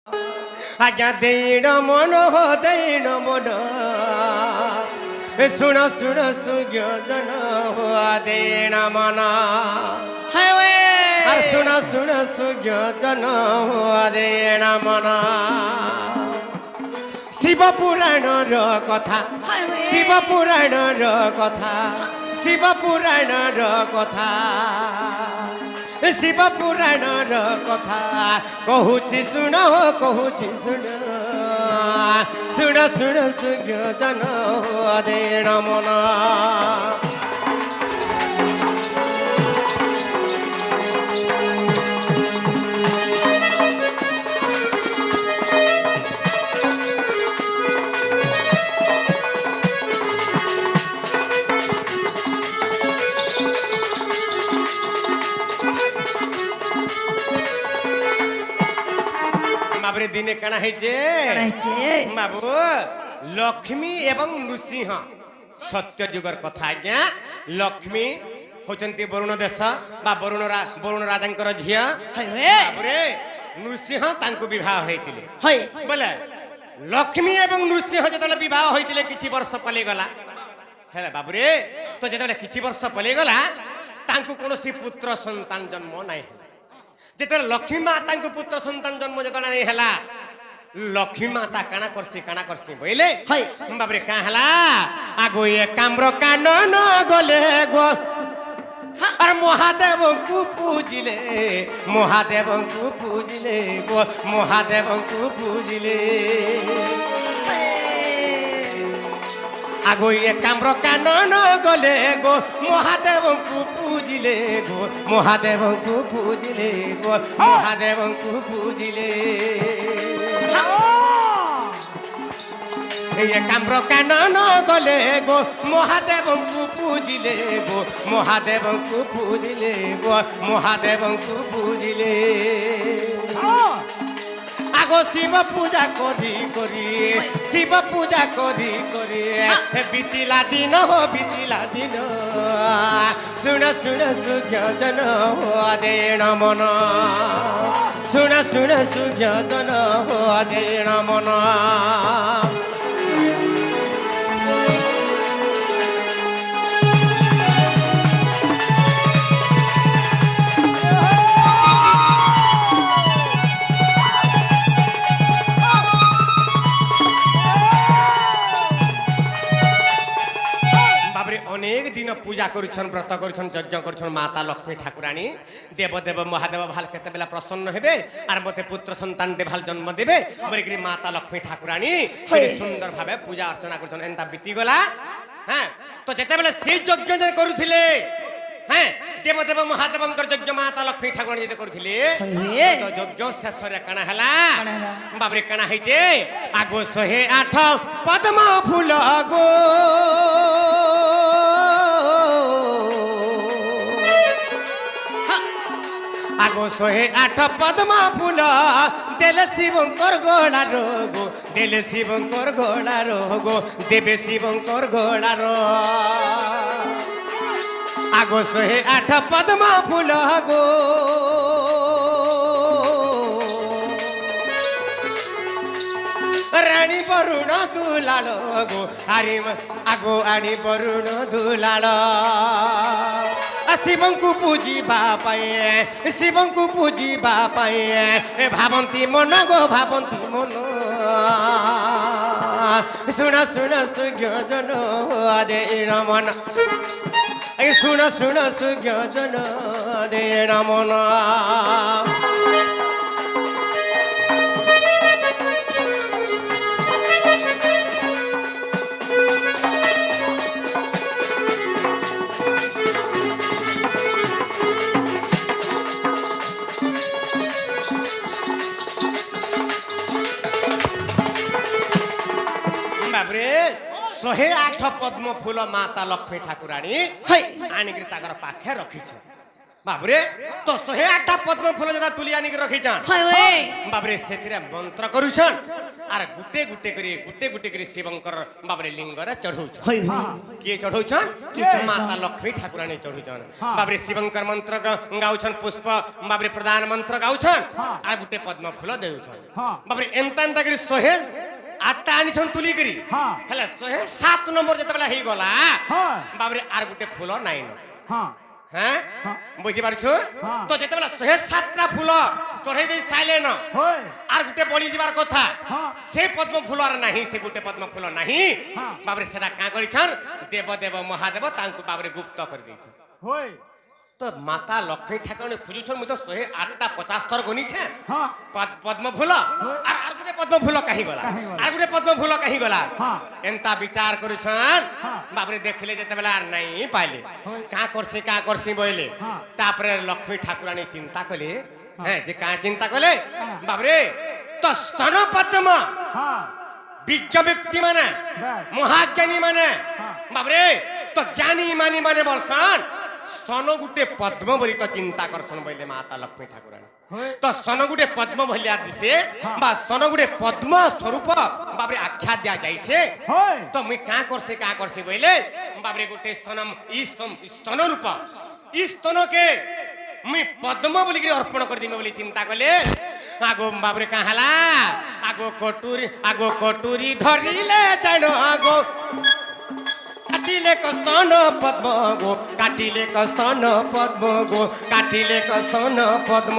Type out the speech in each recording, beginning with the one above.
आज्ञा देण मन हो देण मन सुन सुन सुजन हो देण मन सुन सुन सुजन हो देण मन शिव पुराण र कथा शिव पुराण र कथा शिव पुराण र कथा शिव पुराण र कथा कहूची सुन हो कहूची सुन सुन सुन सुजन हो देण मन दिने कणा बाबू लक्ष्मी एवं नृसिंह सत्य जुगर कथा आज्ञा लक्ष्मी होचंती वरुण देश बा वरुण राजा झिया बाबूरे नृसिंह तांको विवाह होइतिले बोले लक्ष्मी एवं नृसिंह जतले विवाह होइतिले किछि वर्ष पले गला हेला बाबूरे तो जतले किछि वर्ष पले गला तांको कोनोसी पुत्र संतान जन्म नाही जेते लक्ष्मी माता को पुत्र संतान जन्म जेता नहीं हला लक्ष्मी माता काना करसी बोले बाबरे का हला आगो ये काम्र कानन गले गो अरे महादेव को पूजिले गो महादेव को पूजिले आगो ये काम्र कानन गले गो महादेव को पूजिले गो महादेव को पूजिले गो महादेव को पूजिले ये काम्र कानन गले गो महादेव को पूजिले गो महादेव को पूजिले गो महादेव को पूजिले आगो शिव पूजा करी करी शिव पूजा करी करी बीतिला दिन हो बीतिला दिन सुन सुन सुजन हो देण मन सुन सुन सुजन हो देण मन अनेक दिन पूजा करुछन व्रत करुछन यज्ञ करुछन माता लक्ष्मी ठाकुराणी देवदेव महादेव भाल केते बेला प्रसन्न हेबे आर मते पुत्र संतान दे भाल जन्म देबे बरिकरी माता लक्ष्मी ठाकुराणी सुंदर भाबे पूजा अर्चना करुछन एंता बीती गला हां तो जेते बेला से यज्ञ जे करुथिले हां देवदेव महादेव यज्ञ माता लक्ष्मी ठाकुराणी जे करुथिले तो यज्ञ शेष रे कणा हला बाबरे कणा हैजे आगो 108 पद्म फूल गो आगो 108 पद्म फूल देले शिवंकर गोला रोगो देले शिवंकर गोला रोगो देवे शिवंकर गोला रो आगो 108 पद्म फूल गो रानी वरुण दुलाल गो हरि आगो आनी वरुण दुलाल शिवं को पूजिबा पाए शिवं को पूजिबा पाए भावंती मन गो भावंती मन सुन सुन सुजन देण मन सुन सुन सुजन देण मन बाबरे 108 पद्म फूल माता लक्ष्मी ठाकुराणी आनिक पाखे रखी বাবরে তো 108টা পদ্ম ফুল যেটা তুলি আনিকি রখিছন হয় ওই বাবরে সেতিরে মন্ত্র করুছন আর গুটে গুটে করে শিবঙ্কর বাবরে লিঙ্গরে চঢ়ৌছন হয় হয় কিয়ে চঢ়ৌছন কিଏ ଚଢ଼ଉଛନ୍? মাতা লক্ষ্মী ঠাকুরানী চঢ়ৌছন বাবরে শিবঙ্কর মন্ত্র গাউছন পুষ্প বাবরে প্রধান মন্ত্র গাউছন আর গুটে পদ্ম ফুল দেউছন বাবরে এন্তা করে 108টা আনিছন তুলি করি হেলা 107 নম্বর যেতবেলা হেই গলা বাবরে আর গুটে ফুল নাই ন হ্যাঁ বুঝি পারছো তো যেতবেলা 107টা ফুল চড়াই দেই সাইলে ন আর গুটে বলি যাবার কথা সে পদ্ম ফুল আর নাহি সে গুটে পদ্ম ফুল নাহি বাবরে সেটা কা করিছন দেব মহাদেব তাঙ্কু বাবরে গুপ্ত করে দিছন তো মাতা লক্ষ্মী ঠাকুরানী খুঁজুছন মুই তো 108টা 50 থর গনিছে পদ্ম ফুল আর গুটে পদ্ম ফুল কাহি গলা আর গুটে পদ্ম ফুল কাহি গলা এন্তা বিচার করিছন বাবরে দেখলে যেতেবেলা আর নাই পাইলে কা করছি বইলে তারপরে লক্ষ্মী ঠাকুরানী চিন্তা কলে হ্যাঁ যে কা চিন্তা কলে বাবরে তো স্তন পদ্ম বিজ্ঞ ব্যক্তি মানে মহাজ্ঞানী মানে বাবরে তো জ্ঞানী মানি মানে বলছন স্তন গুটে পদ্ম বলি তো চিন্তা করছন বইলে মাতা লক্ষ্মী ঠাকুরানী তো স্তন গুটে পদ্ম ভলিয়া দিছে বা স্তন গুটে পদ্ম স্বরূপ বাবরে আখ্যা দিয়া যাইছে তো মুই কা করছি বইলে বাবরে গুটে স্তন রূপ ই স্তনকে মুই পদ্ম বলি অর্পণ করে দিমে বলি চিন্তা কলে আগো বাবরে কাহালা আগো কটুরি ধরিলে জানো আগো কাটিলে কস্তন পদ্ম গো কাটিলে কস্তন পদ্ম গো কাটিলে কস্তন পদ্ম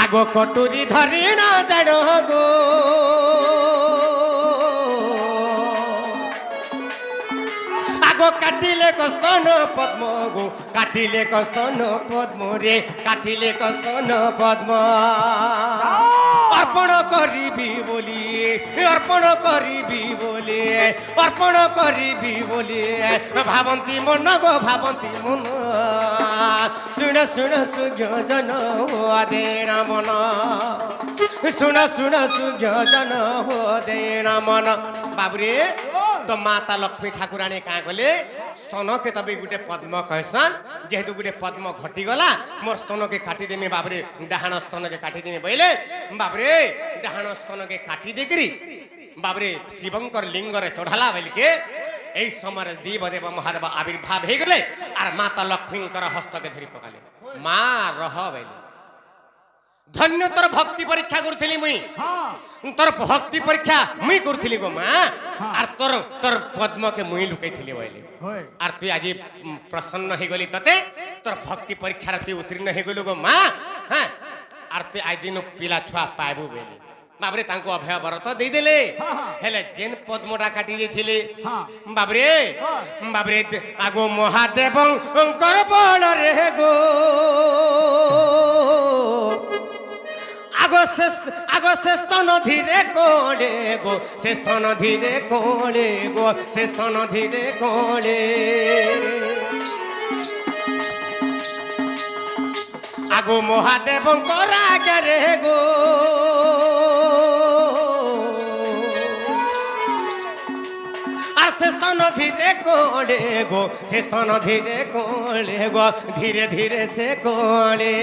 আগো কটুরি ধরি না জানো গো আগো কাটিলে কস্তন পদ্ম গো কাটিলে কস্তন পদ্ম রে কাটিলে কস্তন পদ্ম অর্পণ করিবি বলি ভাবন্তি মন গো ভাবন্তি মন শুণ সুযোজন দেণ মন শুণ সুযোজন দেণ মন বাবরে তো মাতা লক্ষ্মী ঠাকুরানী কা গলে স্তনকে তবে গুটে পদ্ম কহসন যেহেতু গুটে পদ্ম ঘটি গলা মোর স্তনকে কাটি দেমি বাবরে ডাহাণ স্তনকে কাটি দেমি বইলে বাবরে ডাহাণ স্তনকে কাটি দেকরি বাবরে শিবঙ্কর লিঙ্গরে চढ़ाला বলিকে এই সময় দেব মহাদেব আবির্ভাব হয়ে গেলে আর মাতা লক্ষ্মীঙ্কর হস্তকে ধরি পকালে মা রহ বইলে ধন্য তোর ভক্তি পরীক্ষা করছিলি মুই তোর ভক্তি পরীক্ষা মুই করছিলি গো মা আর তোর পদ্মকে মুই লুকাইছিলি বইলে আর তুই আজি প্রসন্ন হয়ে গলি ততে তোর ভক্তি পরীক্ষার তুই উত্তীর্ণ হয়ে গলু গো মা হ্যাঁ আর তুই আজ দিন পিলা ছুয়া পাইবু বইলে বাবরে তাঙ্কু অভয় বরত ଦେଇଦେଲେ ହେଲେ ଯେନ୍ ପଦ୍ମଟା କାଟି ଦେଇଥିଲେ ବାବରେ ଆଗୋ ମହାଦେବଙ୍କର ବଳରେ ଗୋ আগ সে স্তন ধীরে কোলে গো সে স্তন ধীরে কোলে গো সে স্তন ধীরে কোলে আগো মহাদেবঙ্কর আগে গো আর সে স্তন ধীরে কোলে গো সে স্তন ধীরে কোলে গো ধীরে ধীরে সে কোলে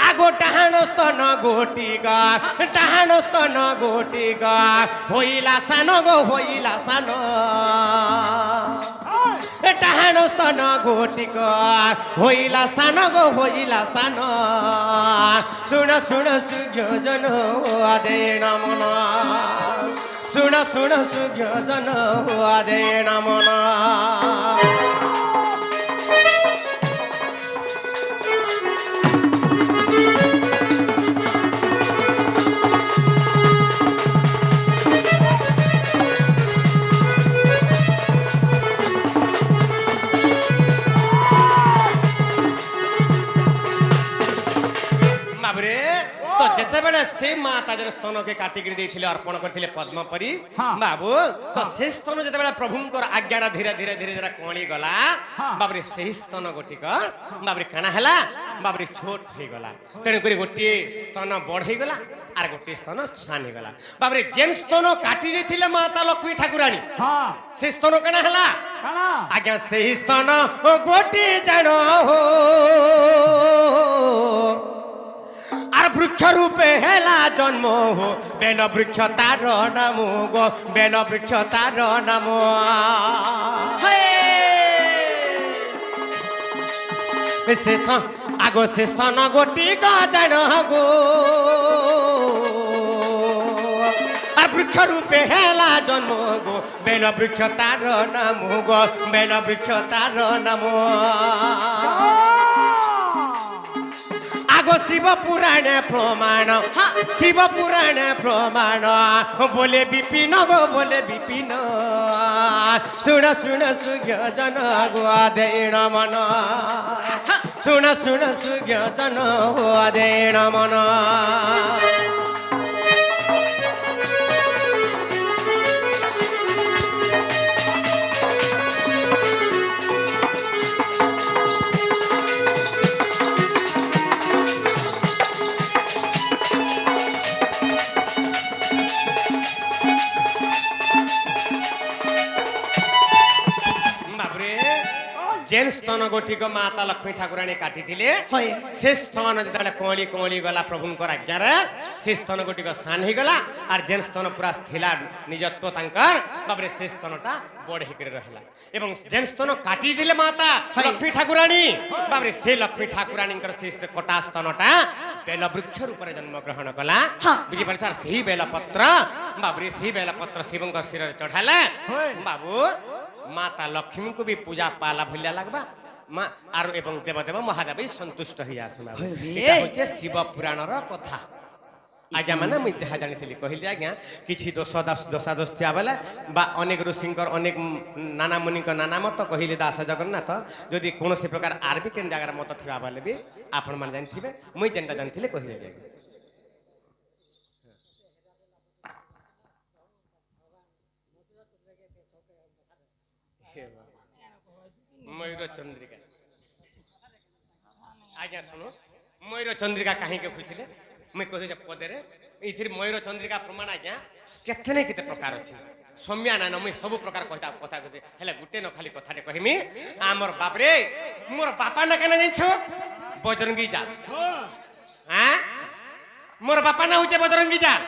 আগো টাহাণ স্তন গোটিকা হইলা সান গো হইলা সান টাহাণ স্তন গোটিকা হইলা সান গো হইলা সান শুণ সুযোজন দেণ মন শুণ সুযোজন দেণ মন ଯେତେବେଳେ ସେ ମାତା ଯେନ୍ ସ୍ତନକେ କାଟିକିରି ଦେଇଥିଲେ ଅର୍ପଣ କରିଥିଲେ ପଦ୍ମପରି ବାବୁ ତ ସେ ସ୍ତନ ଯେତେବେଳେ ପ୍ରଭୁଙ୍କର ଆଜ୍ଞାର ଧୀରେ ଧୀରେ ଧୀରେ ଧୀରେ କଳି ଗଲା ବାବରେ ସେହି ସ୍ତନ ଗୋଟିକ ବାବରେ କାଣା ହେଲା ବାବରେ ଛୋଟ ହେଇଗଲା ତେଣୁକରି ଗୋଟିଏ ସ୍ତନ ବଢ ହେଇଗଲା আর গোটে স্তন ছান হয়ে বাবরে যেন স্তন কাটি যাইছিলে মাতা লক্ষ্মী ঠাকুরাণী সে স্তন কেনা হেলা আজ্ঞা সেই স্তন গোটি জান আর বৃক্ষ রূপে হেলা জন্ম বেল বৃক্ষ তার নাম গো বেল বৃক্ষ তার নাম সে আগো সে স্তন গোটি জান গো বৃক্ষ রূপে হেলা জন্ম গো বেল বৃক্ষ তার নাম গো বেল বৃক্ষ তার নাম আগো শিব পুরাণে প্রমাণ শিব পুরাণে প্রমাণ বলে বিপিন গো বলে বিপিন শুণ শুণ সুজ্ঞ জন গো দেণ মন শুণ শুণ সুজ্ঞ জন দেণ মন जेन स्तन गोटी को माता लक्ष्मी ठाकुराणी काटी से स्तन जो कली कली गला प्रभु आज्ञार से स्तन गोटी को सान हो गला और जेन स्तन पूरा थिला निजत्व तांकर बाबरे से स्तनटा बड़ होकर रहला एवं जेन स्तन काटी दिले माता लक्ष्मी ठाकुराणी बाबरे से लक्ष्मी ठाकुराणी से कटा स्तनटा बेल वृक्ष रूप में जन्म ग्रहण कला बुझी पार से बेलपत्र बाबरे से बेलपत्र शिव शिर चढ़ाला बाबू माता लक्ष्मी को भी पूजा पाला भलिया लगबा माँ आरो एवं देवदेव महादेव संतुष्ट हो आसना शिव पुराण कथा आज्ञा माने मुझे जहाँ जानी कहली आज्ञा किसी दोषादोष थिया बेले अनेक ऋषिंकर अनेक नाना मुनि नाना मत कहले दास जगन्नाथ जदि कौन से प्रकार आर भी केन जगार मत थिया बेले भी आपण मान जानिथिबे मुई जेनटा जानिथिले कहले जाय मयूर चंद्रिका आज्ञा सुनो मयूर चंद्रिका कहीं के पूछले मैं कह पदे ये मयूर चंद्रिका प्रमाण आज्ञा केतने केते प्रकार अच्छे सम्या नान मुई सब प्रकार कथा कथा कहते हेले गुटे न खाली कथाटे कहमी आमर बाप रे मोर बापा ना केना जाइछो बजरंगी जाल हां मोर बापा ना होचे बजरंगी जाल